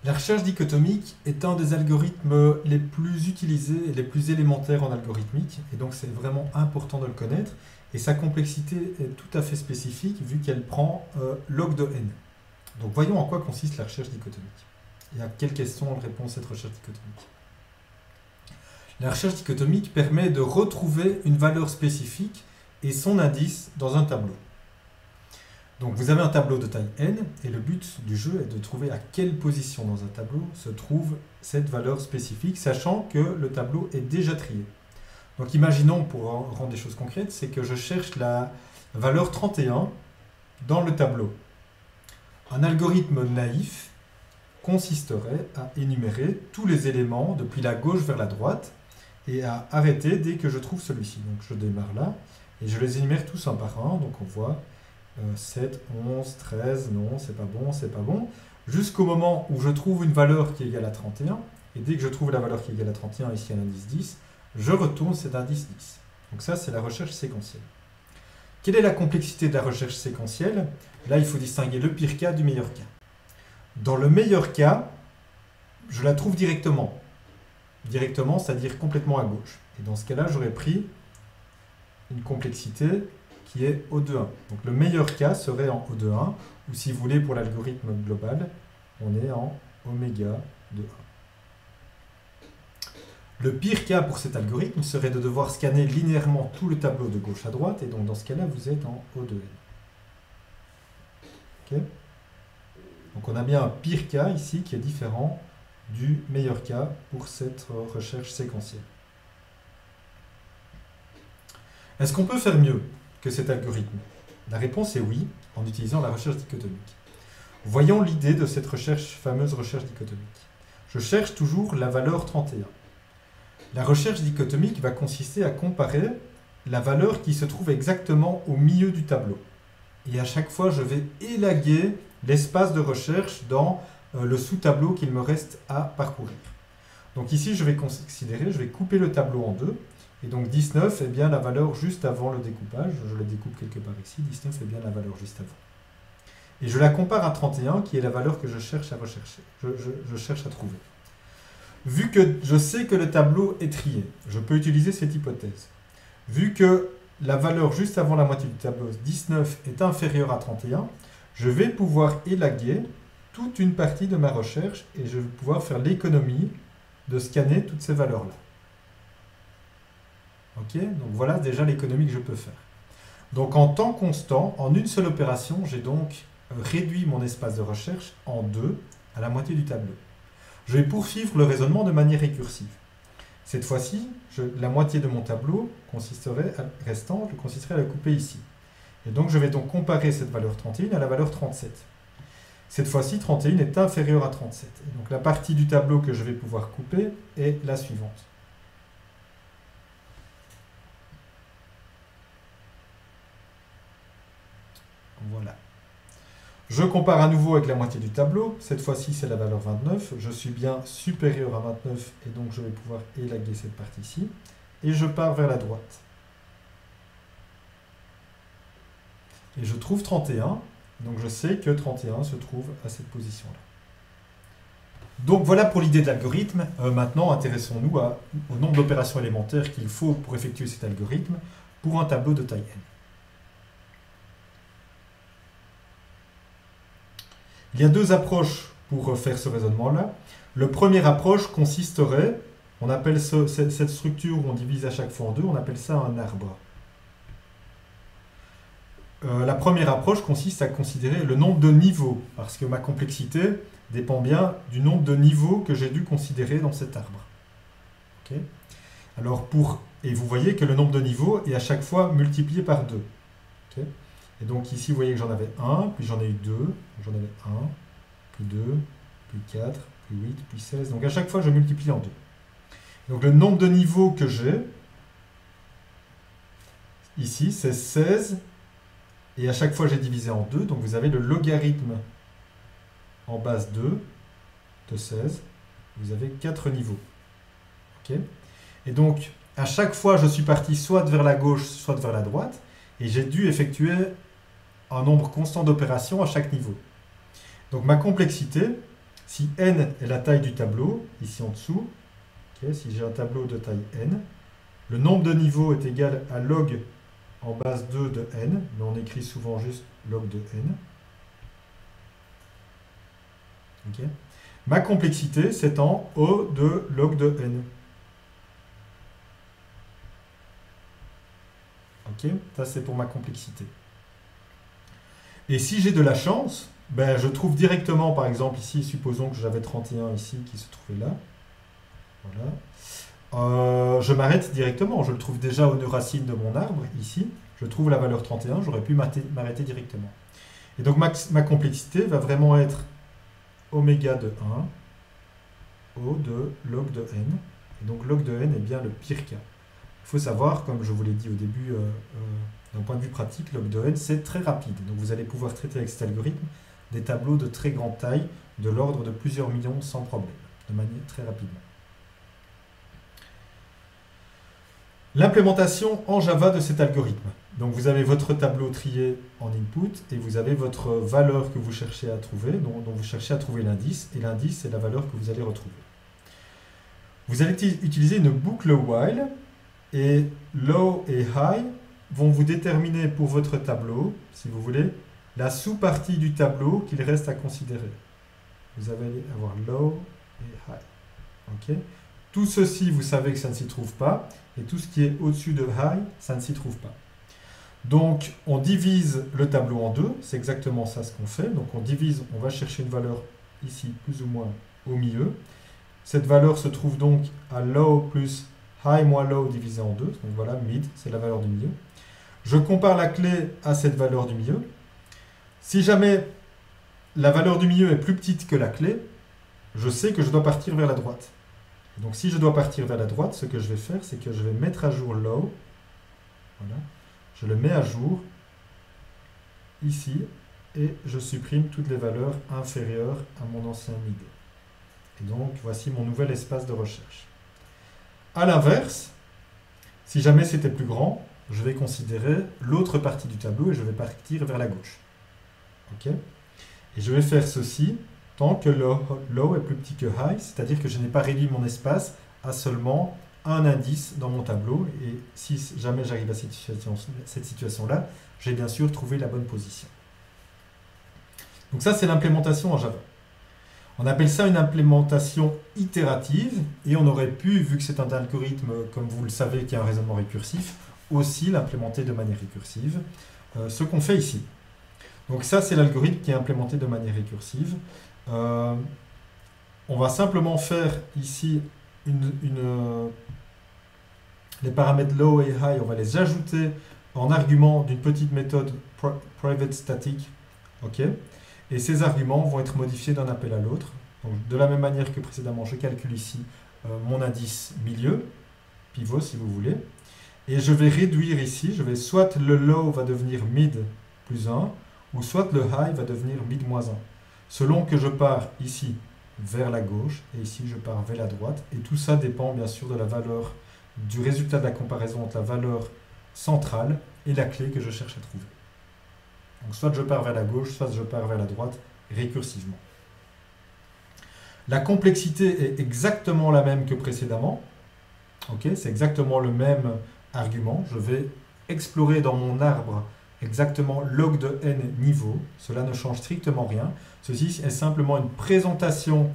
La recherche dichotomique est un des algorithmes les plus utilisés et les plus élémentaires en algorithmique, et donc c'est vraiment important de le connaître. Et sa complexité est tout à fait spécifique vu qu'elle prend log de n. Donc voyons en quoi consiste la recherche dichotomique. Et à quelles questions elle répond cette recherche dichotomique. La recherche dichotomique permet de retrouver une valeur spécifique et son indice dans un tableau. Donc vous avez un tableau de taille n, et le but du jeu est de trouver à quelle position dans un tableau se trouve cette valeur spécifique, sachant que le tableau est déjà trié. Donc imaginons, pour rendre des choses concrètes, c'est que je cherche la valeur 31 dans le tableau. Un algorithme naïf consisterait à énumérer tous les éléments depuis la gauche vers la droite et à arrêter dès que je trouve celui-ci. Donc je démarre là, et je les énumère tous un par un, donc on voit 7, 11, 13, non, c'est pas bon, jusqu'au moment où je trouve une valeur qui est égale à 31, et dès que je trouve la valeur qui est égale à 31, ici à l'indice 10, je retourne cet indice 10. Donc ça, c'est la recherche séquentielle. Quelle est la complexité de la recherche séquentielle? Là, il faut distinguer le pire cas du meilleur cas. Dans le meilleur cas, je la trouve directement. Directement, c'est-à-dire complètement à gauche. Et dans ce cas-là, j'aurais pris une complexité qui est O de 1. Donc le meilleur cas serait en O de 1, ou si vous voulez pour l'algorithme global, on est en oméga de 1. Le pire cas pour cet algorithme serait de devoir scanner linéairement tout le tableau de gauche à droite, et donc dans ce cas-là, vous êtes en O de n. Okay. Donc on a bien un pire cas ici qui est différent du meilleur cas pour cette recherche séquentielle. Est-ce qu'on peut faire mieux que cet algorithme? La réponse est oui, en utilisant la recherche dichotomique. Voyons l'idée de cette fameuse recherche dichotomique. Je cherche toujours la valeur 31. La recherche dichotomique va consister à comparer la valeur qui se trouve exactement au milieu du tableau. Et à chaque fois, je vais élaguer l'espace de recherche dans le sous-tableau qu'il me reste à parcourir. Donc ici, je vais couper le tableau en deux. Et donc 19 est bien la valeur juste avant le découpage. Je le découpe quelque part ici. 19 est bien la valeur juste avant. Et je la compare à 31, qui est la valeur que je cherche à rechercher. Je cherche à trouver. Vu que je sais que le tableau est trié, je peux utiliser cette hypothèse. Vu que la valeur juste avant la moitié du tableau, 19, est inférieure à 31, je vais pouvoir élaguer toute une partie de ma recherche et je vais pouvoir faire l'économie de scanner toutes ces valeurs-là. Ok, donc voilà déjà l'économie que je peux faire. Donc en temps constant, en une seule opération, j'ai donc réduit mon espace de recherche en deux, à la moitié du tableau. Je vais poursuivre le raisonnement de manière récursive. Cette fois-ci, la moitié de mon tableau consisterait à la couper ici. Et donc je vais donc comparer cette valeur 31 à la valeur 37. Cette fois-ci, 31 est inférieur à 37. Et donc la partie du tableau que je vais pouvoir couper est la suivante. Voilà. Je compare à nouveau avec la moitié du tableau. Cette fois-ci, c'est la valeur 29. Je suis bien supérieur à 29 et donc je vais pouvoir élaguer cette partie-ci. Et je pars vers la droite. Et je trouve 31. Donc je sais que 31 se trouve à cette position-là. Donc voilà pour l'idée de l'algorithme. Maintenant, intéressons-nous au nombre d'opérations élémentaires qu'il faut pour effectuer cet algorithme pour un tableau de taille n. Il y a deux approches pour faire ce raisonnement-là. La première approche consisterait, on appelle cette structure où on divise à chaque fois en deux, on appelle ça un arbre. La première approche consiste à considérer le nombre de niveaux, parce que ma complexité dépend bien du nombre de niveaux que j'ai dû considérer dans cet arbre. Okay. Alors et vous voyez que le nombre de niveaux est à chaque fois multiplié par 2. Okay. Et donc ici, vous voyez que j'en avais 1, puis j'en ai eu 2, j'en avais 1, puis 2, puis 4, puis 8, puis 16. Donc à chaque fois, je multiplie en 2. Donc le nombre de niveaux que j'ai, ici, c'est 16, et à chaque fois, j'ai divisé en 2. Donc vous avez le logarithme en base 2 de 16. Vous avez 4 niveaux. Okay. Et donc, à chaque fois, je suis parti soit vers la gauche, soit vers la droite, et j'ai dû effectuer un nombre constant d'opérations à chaque niveau. Donc ma complexité, Si n est la taille du tableau, ici en dessous, okay, si j'ai un tableau de taille n, le nombre de niveaux est égal à log en base 2 de n, mais on écrit souvent juste log de n. Okay. Ma complexité s'étend au de log de n. Ok, ça c'est pour ma complexité. Et si j'ai de la chance, ben, je trouve directement, par exemple ici, supposons que j'avais 31 ici qui se trouvait là. Voilà. Je m'arrête directement, je le trouve déjà aux nœuds racines de mon arbre, ici. Je trouve la valeur 31, j'aurais pu m'arrêter directement. Et donc ma complexité va vraiment être oméga de 1 au de log de n. Et donc log de n est bien le pire cas. Il faut savoir, comme je vous l'ai dit au début, d'un point de vue pratique, log de n, c'est très rapide. Donc vous allez pouvoir traiter avec cet algorithme des tableaux de très grande taille, de l'ordre de plusieurs millions sans problème, de manière très rapidement. L'implémentation en Java de cet algorithme. Donc vous avez votre tableau trié en input et vous avez votre valeur que vous cherchez à trouver, dont vous cherchez à trouver l'indice, et l'indice c'est la valeur que vous allez retrouver. Vous allez utiliser une boucle while, et low et high vont vous déterminer pour votre tableau, si vous voulez, la sous-partie du tableau qu'il reste à considérer. Vous allez avoir low et high. Okay. Tout ceci, vous savez que ça ne s'y trouve pas, et tout ce qui est au-dessus de high, ça ne s'y trouve pas. Donc, on divise le tableau en deux, c'est exactement ça ce qu'on fait. Donc, on divise, on va chercher une valeur ici, plus ou moins au milieu. Cette valeur se trouve donc à low plus high moins low divisé en deux. Donc voilà, mid, c'est la valeur du milieu. Je compare la clé à cette valeur du milieu. Si jamais la valeur du milieu est plus petite que la clé, je sais que je dois partir vers la droite. Donc si je dois partir vers la droite, ce que je vais faire, c'est que je vais mettre à jour low. Voilà. Je le mets à jour ici et je supprime toutes les valeurs inférieures à mon ancien mid. Et donc voici mon nouvel espace de recherche. A l'inverse, si jamais c'était plus grand, je vais considérer l'autre partie du tableau et je vais partir vers la gauche. Ok. Et je vais faire ceci tant que low est plus petit que high, c'est-à-dire que je n'ai pas réduit mon espace à seulement un indice dans mon tableau. Et si jamais j'arrive à cette situation-là, j'ai bien sûr trouvé la bonne position. Donc ça, c'est l'implémentation en Java. On appelle ça une implémentation itérative, et on aurait pu, vu que c'est un algorithme, comme vous le savez, qui a un raisonnement récursif, aussi l'implémenter de manière récursive, ce qu'on fait ici. Donc ça, c'est l'algorithme qui est implémenté de manière récursive. On va simplement faire ici les paramètres low et high, on va les ajouter en argument d'une petite méthode private static. Okay. Et ces arguments vont être modifiés d'un appel à l'autre. De la même manière que précédemment, je calcule ici mon indice milieu, pivot si vous voulez, et je vais réduire ici, soit le low va devenir mid plus 1, ou soit le high va devenir mid moins 1, selon que je pars ici vers la gauche, et ici je pars vers la droite, et tout ça dépend bien sûr de la valeur, du résultat de la comparaison entre la valeur centrale et la clé que je cherche à trouver. Donc soit je pars vers la gauche, soit je pars vers la droite, récursivement. La complexité est exactement la même que précédemment. Okay, c'est exactement le même argument. Je vais explorer dans mon arbre exactement log de n niveaux. Cela ne change strictement rien. Ceci est simplement une présentation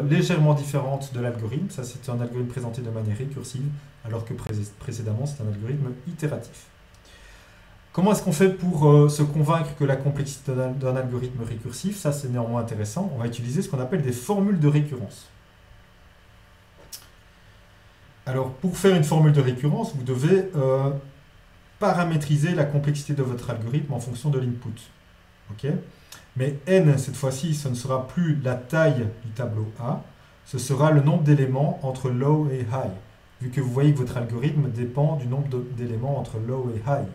légèrement différente de l'algorithme. Ça, c'est un algorithme présenté de manière récursive, alors que précédemment, c'est un algorithme itératif. Comment est-ce qu'on fait pour se convaincre que la complexité d'un algorithme récursif, ça c'est néanmoins intéressant, on va utiliser ce qu'on appelle des formules de récurrence. Alors pour faire une formule de récurrence, vous devez paramétriser la complexité de votre algorithme en fonction de l'input. Okay. Mais n, cette fois-ci, ce ne sera plus la taille du tableau A, ce sera le nombre d'éléments entre low et high, vu que vous voyez que votre algorithme dépend du nombre d'éléments entre low et high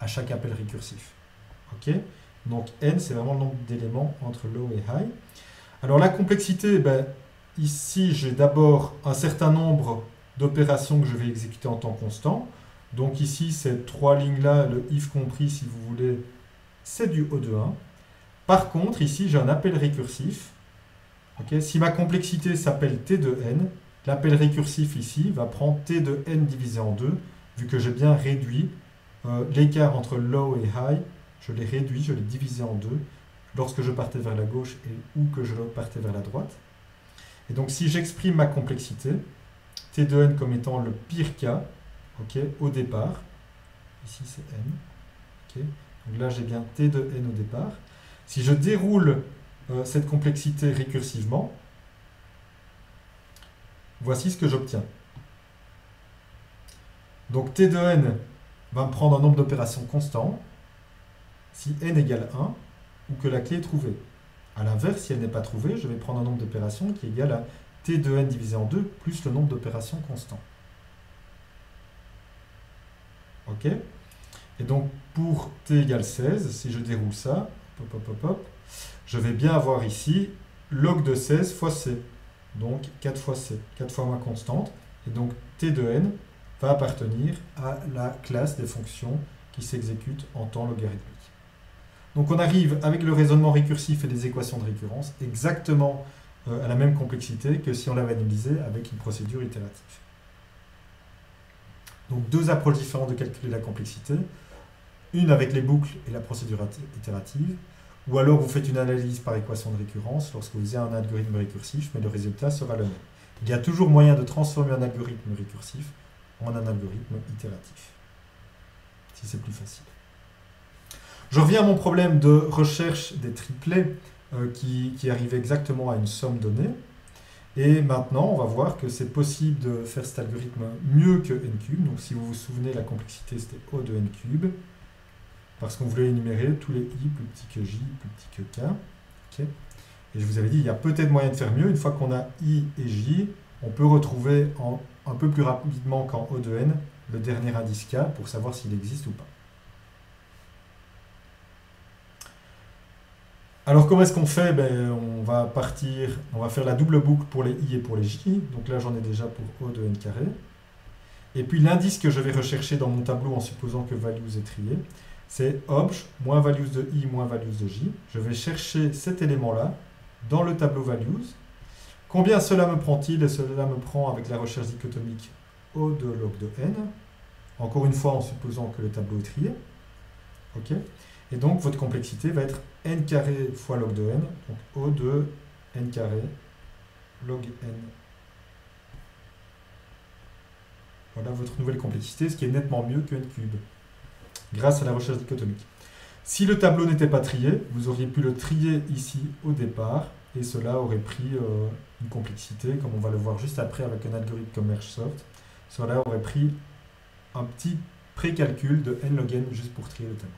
à chaque appel récursif. Ok. Donc n, c'est vraiment le nombre d'éléments entre low et high. Alors la complexité, ben, ici j'ai d'abord un certain nombre d'opérations que je vais exécuter en temps constant. Donc ici, ces trois lignes-là, le if compris si vous voulez, c'est du O de 1. Par contre, ici j'ai un appel récursif Okay, si ma complexité s'appelle T de n, l'appel récursif ici va prendre T de n divisé en 2, vu que j'ai bien réduit l'écart entre low et high, je l'ai réduit, je l'ai divisé en 2, lorsque je partais vers la gauche ou que je partais vers la droite. Et donc si j'exprime ma complexité, T de n comme étant le pire cas, okay, au départ, ici c'est n, okay, donc là j'ai bien T de n au départ. Si je déroule cette complexité récursivement, voici ce que j'obtiens. Donc T de n va me prendre un nombre d'opérations constant, si n égale 1, ou que la clé est trouvée. A l'inverse, si elle n'est pas trouvée, je vais prendre un nombre d'opérations qui est égal à T de n divisé en 2 plus le nombre d'opérations constant. Ok? Et donc, pour t égale 16, si je déroule ça, je vais bien avoir ici log de 16 fois c. Donc, 4 fois c, 4 fois ma constante. Et donc, t de n va appartenir à la classe des fonctions qui s'exécutent en temps logarithmique. Donc, on arrive avec le raisonnement récursif et les équations de récurrence exactement à la même complexité que si on l'avait analysé avec une procédure itérative. Donc, deux approches différentes de calculer la complexité. Une avec les boucles et la procédure itérative, ou alors vous faites une analyse par équation de récurrence lorsque vous avez un algorithme récursif, mais le résultat sera le même. Il y a toujours moyen de transformer un algorithme récursif en un algorithme itératif, si c'est plus facile. Je reviens à mon problème de recherche des triplets qui arrivait exactement à une somme donnée. Et maintenant, on va voir que c'est possible de faire cet algorithme mieux que n cube. Donc si vous vous souvenez, la complexité c'était O de n cube, parce qu'on voulait énumérer tous les i plus petits que j, plus petits que k. Okay. Et je vous avais dit, il y a peut-être moyen de faire mieux. Une fois qu'on a i et j, on peut retrouver un peu plus rapidement qu'en O de n le dernier indice k pour savoir s'il existe ou pas. Alors comment est-ce qu'on fait? On va faire la double boucle pour les i et pour les j. Donc là j'en ai déjà pour O de n carré. Et puis l'indice que je vais rechercher dans mon tableau en supposant que values est trié, c'est obj moins values de i moins values de j. Je vais chercher cet élément-là dans le tableau values. Combien cela me prend-il? Et cela me prend avec la recherche dichotomique O de log de n. Encore une fois en supposant que le tableau est trié. Ok. Et donc votre complexité va être n carré fois log de n, donc O de n carré log n. Voilà votre nouvelle complexité, ce qui est nettement mieux que n cube, grâce à la recherche dichotomique. Si le tableau n'était pas trié, vous auriez pu le trier ici au départ, et cela aurait pris une complexité, comme on va le voir juste après avec un algorithme comme MergeSort. Cela aurait pris un petit précalcul de n log n juste pour trier le tableau.